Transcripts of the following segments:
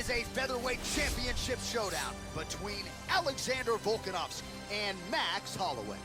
is a featherweight championship showdown between Alexander Volkanovski and Max Holloway.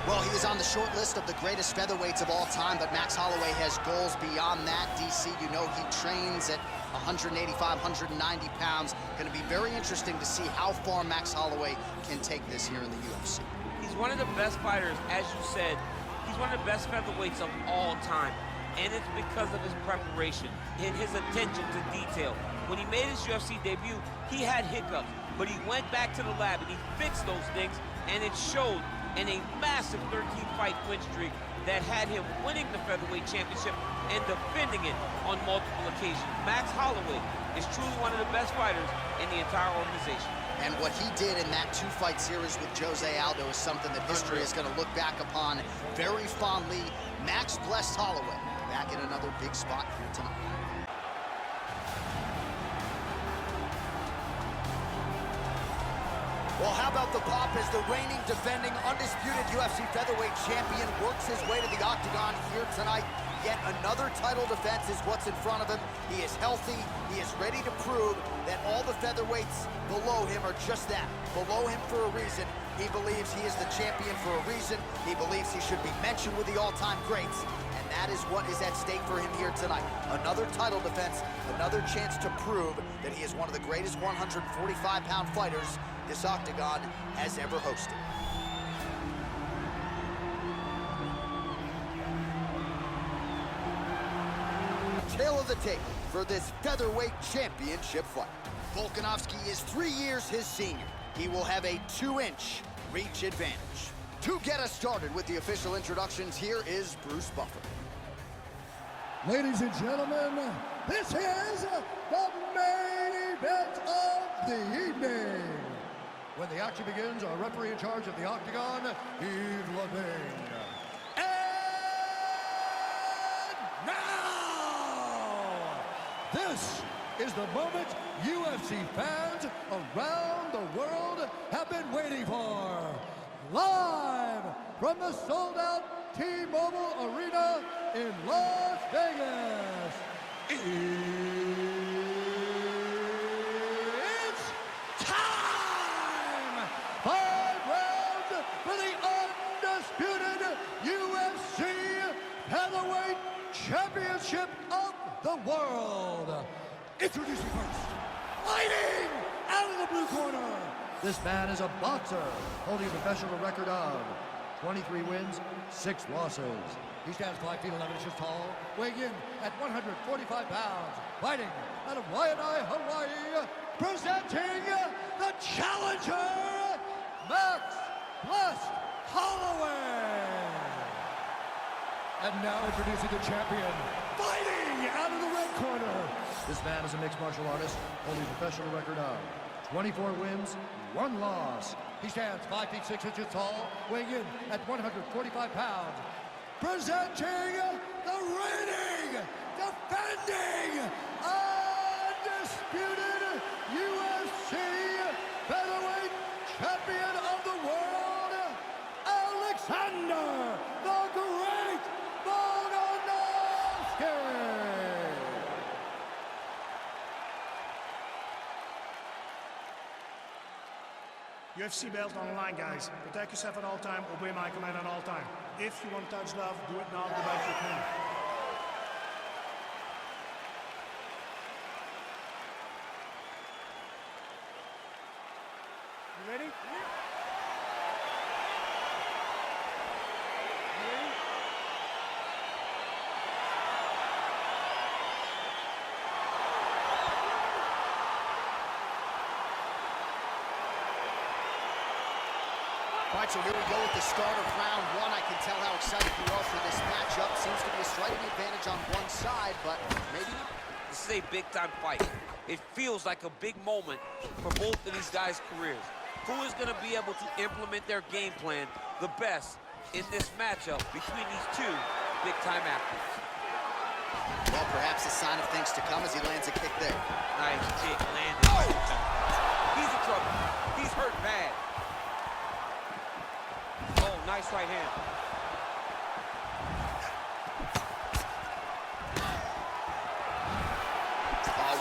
Well, he is on the short list of the greatest featherweights of all time, but Max Holloway has goals beyond that. DC, you know he trains at 185, 190 pounds. Going to be very interesting to see how far Max Holloway can take this here in the UFC. He's one of the best fighters, as you said. He's one of the best featherweights of all time, and it's because of his preparation and his attention to detail. When he made his UFC debut, he had hiccups, but he went back to the lab and he fixed those things, and it showed in a massive 13-fight win streak that had him winning the featherweight championship and defending it on multiple occasions. Max Holloway is truly one of the best fighters in the entire organization. And what he did in that two-fight series with Jose Aldo is something that history is going to look back upon very fondly. Max blessed Holloway back in another big spot here tonight. Well, how about the pop as the reigning, defending, undisputed UFC featherweight champion works his way to the octagon here tonight. Yet another title defense is what's in front of him. He is healthy. He is ready to prove that all the featherweights below him are just that, below him for a reason. He believes he is the champion for a reason. He believes he should be mentioned with the all-time greats. And that is what is at stake for him here tonight. Another title defense, another chance to prove that he is one of the greatest 145-pound fighters this octagon has ever hosted. Tail of the tape for this featherweight championship fight. Volkanovski is 3 years his senior. He will have a 2-inch reach advantage. To get us started with the official introductions, here is Bruce Buffer. Ladies and gentlemen, this is the main event of the evening. When the action begins, our referee in charge of the octagon, Yves Levine. And now, this is the moment UFC fans around the world have been waiting for. Live from the sold-out T-Mobile Arena in Las Vegas. It's time! 5 rounds for the undisputed UFC Featherweight Championship of the world. Introducing first, fighting out of the blue corner. This man is a boxer, holding a professional record of 23 wins, 6 losses. He stands 5 feet 11 inches tall, weighing in at 145 pounds, fighting out of Waianae, Hawaii, presenting the challenger, Max "Blessed" Holloway. And now introducing the champion, fighting out of the red corner. This man is a mixed martial artist, holding a professional record of 24 wins, 1 loss. He stands 5 feet 6 inches tall, weighing in at 145 pounds. Presenting the reigning, defending, undisputed UFC featherweight champion of the world, Alexander the Great Volkanovski. UFC belt on the line, guys. Protect yourself at all time, obey my command at all time. If you want to touch love, do it now, go back to your corner. You ready? All right, so here we go with the start of round 1. I can tell how excited you are for this matchup. Seems to be a striking advantage on one side, but maybe not. This is a big-time fight. It feels like a big moment for both of these guys' careers. Who is going to be able to implement their game plan the best in this matchup between these two big-time athletes? Well, perhaps a sign of things to come as he lands a kick there. Nice kick landed. Oh! He's in trouble. He's hurt bad. Oh, nice nice right hand.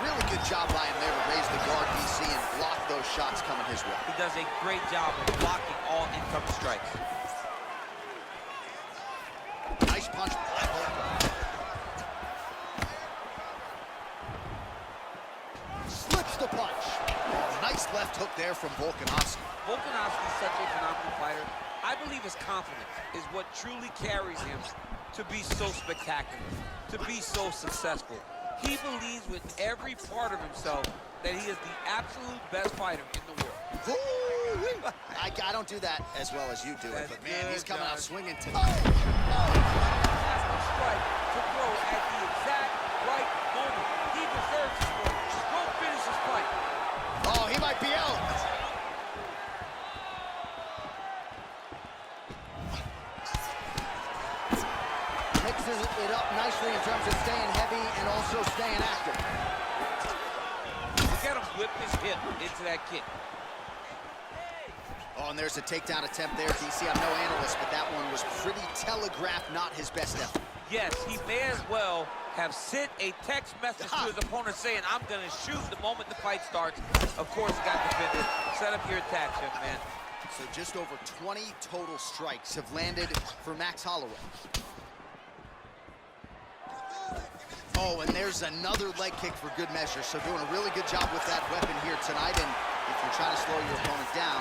Really good job by him there to raise the guard, DC, and block those shots coming his way. He does a great job of blocking all incoming strikes. Nice punch by Volkov. Slips the punch. Nice left hook there from Volkanovski. Volkanovski is such a phenomenal fighter. I believe his confidence is what truly carries him to be so spectacular, to be so successful. He believes with every part of himself that he is the absolute best fighter in the world. I don't do that as well as you do it, but man, he's coming out swinging tonight. That's the strike to throw at the exact right moment. He deserves this one. Just go finish his fight. Oh, he might be out. Mixes it up nicely in terms of staying heavy and also staying active. Look at him whip his hip into that kick. Oh, and there's a takedown attempt there, DC. I'm no analyst, but that one was pretty telegraphed, not his best effort. Yes, he may as well have sent a text message to his opponent saying, I'm going to shoot the moment the fight starts. Of course, got defended. Set up your attacks, young man. So just over 20 total strikes have landed for Max Holloway. Oh, and there's another leg kick for good measure. So doing a really good job with that weapon here tonight. And if you're trying to slow your opponent down,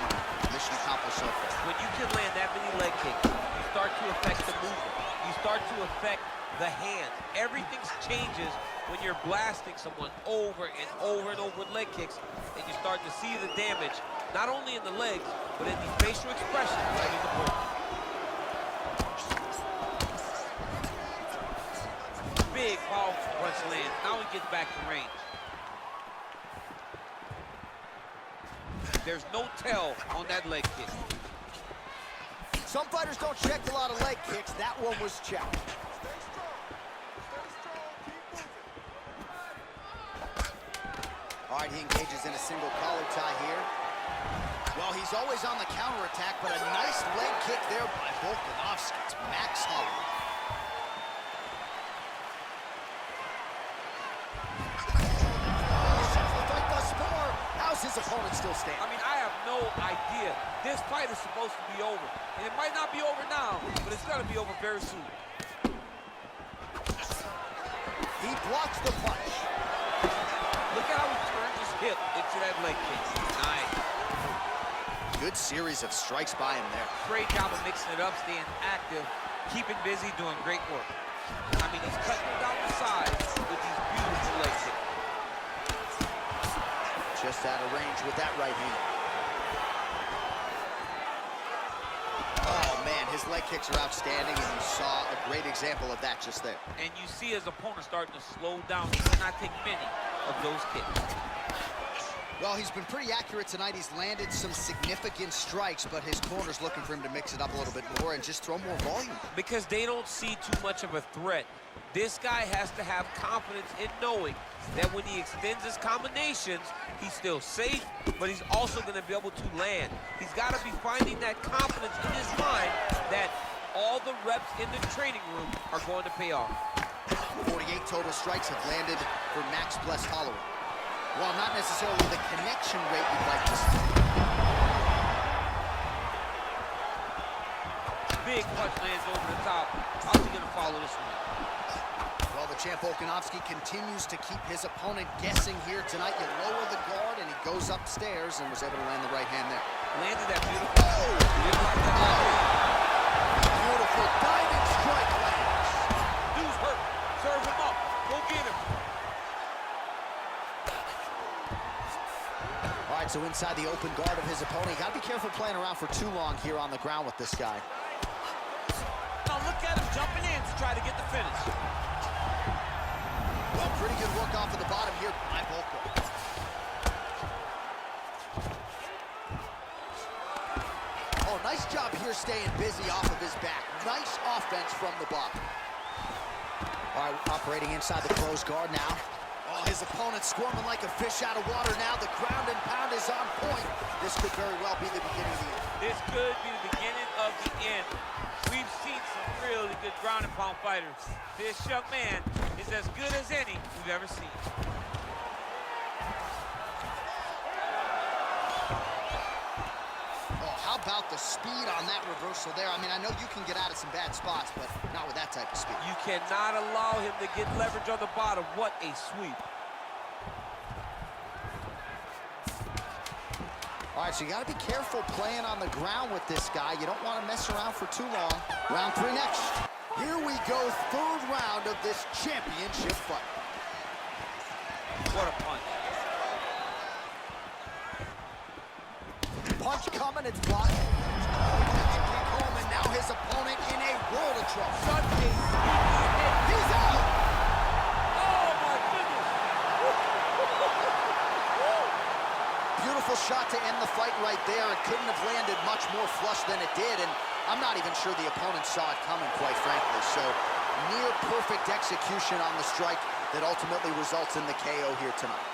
mission accomplished so far. When you can land that many leg kicks, you start to affect the movement. You start to affect the hand. Everything changes when you're blasting someone over and over and over with leg kicks, and you start to see the damage, not only in the legs, but in the facial expression of his opponent. Big, powerful punch lands. Now he gets back to range. There's no tell on that leg kick. Some fighters don't check a lot of leg kicks. That one was checked. All right, he engages in a single collar tie here. Well, he's always on the counterattack, but a nice leg kick there by Volkanovski. It's Max Holloway. How's his opponent still standing? I mean, I have no idea. This fight is supposed to be over. And it might not be over now, but it's going to be over very soon. He blocks the punch. Look at how he turns his hip into that leg kick. Nice. Good series of strikes by him there. Great job of mixing it up, staying active, keeping busy, doing great work. I mean, he's cutting them down the sides with these beautiful leg kicks. Just out of range with that right hand. Oh, man, his leg kicks are outstanding, and you saw a great example of that just there. And you see his opponent starting to slow down. He cannot take many of those kicks. Well, he's been pretty accurate tonight. He's landed some significant strikes, but his corner's looking for him to mix it up a little bit more and just throw more volume. Because they don't see too much of a threat. This guy has to have confidence in knowing that when he extends his combinations, he's still safe, but he's also going to be able to land. He's got to be finding that confidence in his mind that all the reps in the training room are going to pay off. 48 total strikes have landed for Max Bless Holloway. While not necessarily the connection rate you'd like to see. Big punch lands over the top. How's he going to follow this one? Well, the champ Volkanovski continues to keep his opponent guessing here tonight. You lower the guard, and he goes upstairs and was able to land the right hand there. Landed that beautiful. Oh! Beautiful diving strike lands. Dude's hurt. Serve him up. Go get him. All right, so inside the open guard of his opponent. You got to be careful playing around for too long here on the ground with this guy. Now look at him jumping in to try to get the finish. Well, pretty good work off of the bottom here by Volkov. Oh, nice job here staying busy off of his back. Nice offense from the bottom. All right, operating inside the closed guard now. Oh, his opponent squirming like a fish out of water now. The ground and pound is on point. This could very well be the beginning of the end. This could be the beginning of the end. We've seen some really good ground and pound fighters. This young man is as good as any we've ever seen. Oh, how about the speed on that reversal there? I mean, I know you can get out of some bad spots, but not with that type of speed. You cannot allow him to get leverage on the bottom. What a sweep. All right, so you got to be careful playing on the ground with this guy. You don't want to mess around for too long. Round 3 next. Here we go, 3rd round of this championship fight. What a punch. Punch coming, it's blocked. Coleman, now his opponent in a world of trouble. He's out! Oh, my goodness. Beautiful shot to end the fight right there. It couldn't have landed much more flush than it did, and I'm not even sure the opponent saw it coming, quite frankly. So, near perfect execution on the strike that ultimately results in the KO here tonight.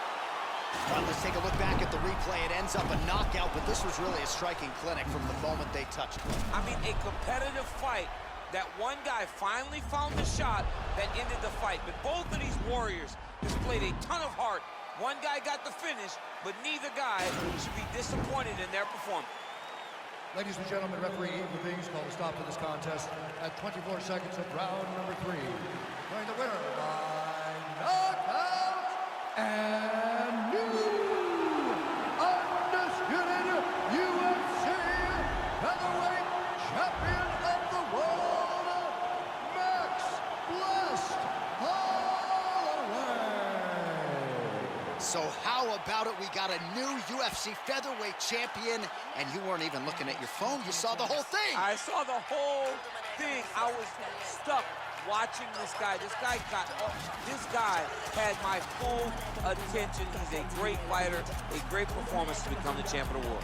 All right, let's take a look back at the replay. It ends up a knockout, but this was really a striking clinic from the moment they touched it. I mean, a competitive fight. That one guy finally found the shot that ended the fight. But both of these warriors displayed a ton of heart. One guy got the finish, but neither guy should be disappointed in their performance. Ladies and gentlemen, referee Ethan Things called a stop to this contest at 24 seconds of round number 3. Going the winner by knockout and new undisputed UFC Featherweight Champion of the World, Max Holloway. So how about it? We got a new UFC Featherweight Champion, and you weren't even looking at your phone. You saw the whole thing. I saw the whole thing. I was stuck watching this guy. This guy had my full attention. He's a great fighter, a great performance to become the champion of the world.